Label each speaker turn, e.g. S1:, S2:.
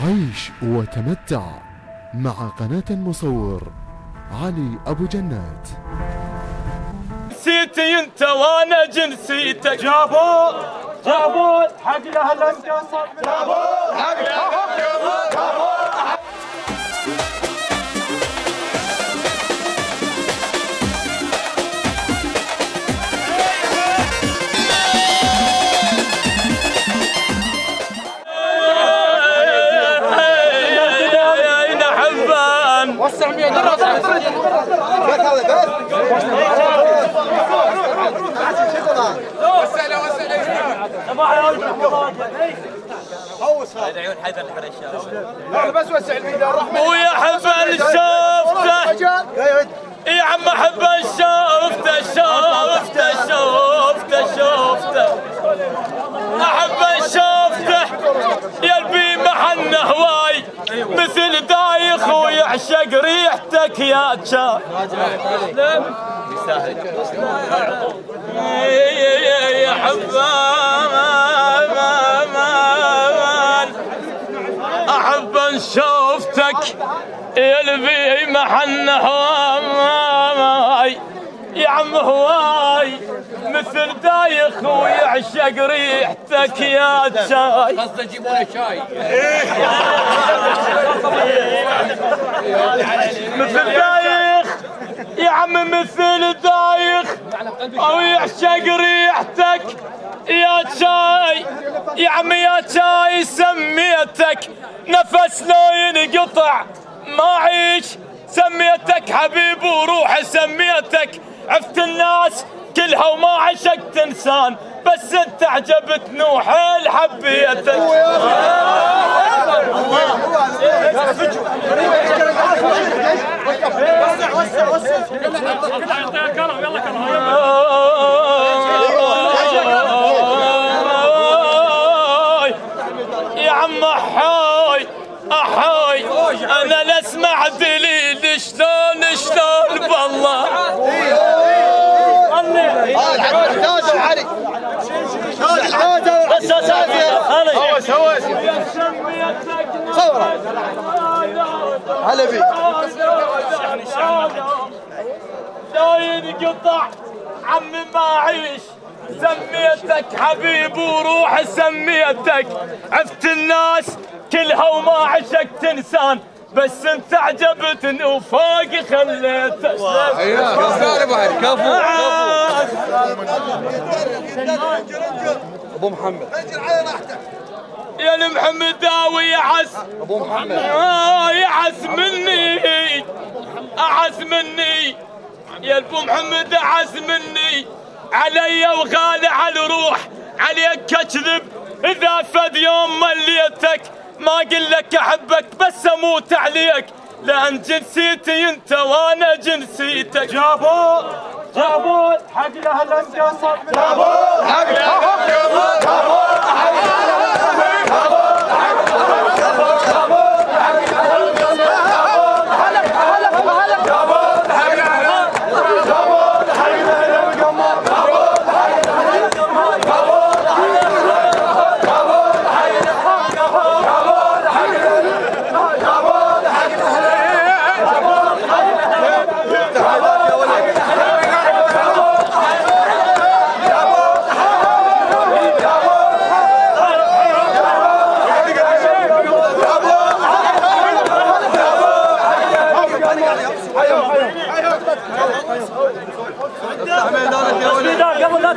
S1: عيش وتمتع مع قناة المصور علي أبو جنات.
S2: جنسيتي انت وانا جنسيتك،
S3: جابون حق الاهل انقصر، جابون حق الاهل.
S2: وسع 100 عيون حيدر الحريشة
S3: بس وسع الميدان الرحمن
S2: ويا حبل شوفته يا عم حبل شوفته احب شوفته يا البي محن هواي مثل دايخ ويعشق ريحتك يا شاي. يا حبان احب ان شوفتك يا البي محن هواي يا عم هواي مثل دايخ ويعشق ريحتك يا شاي.
S4: قصد يجيبون شاي
S2: مثل دايخ يا عم مثل دايخ او يعشق ريحتك يا شاي. يا عم يا شاي سميتك نفس لو ينقطع ما عيش، سميتك حبيب وروح سميتك عفت الناس كلها وما عشقت انسان، بس انت عجبتني وحيل حبيتك. يا عم احاي انا لا اسمع دليل شلون بالله
S3: هلا بي
S2: لا ينقطع عمي ما اعيش، سميتك حبيب وروح سميتك عفت الناس كلها وما عشقت انسان، بس انت عجبتني وفوق خليتك.
S4: ايوه كفو بعد كفو ابو محمد
S2: يا المحمداوي يعس
S4: ابو محمد
S2: يعس مني اعس مني يا ابو محمد اعس مني علي وغالي على الروح عليك اكذب اذا فد يوم مليتك ما اقول لك احبك بس اموت عليك، لان جنسيتي انت وانا جنسيتك.
S3: جابون حق الاهل انقصر، جابون حق الاهل
S2: قبل لا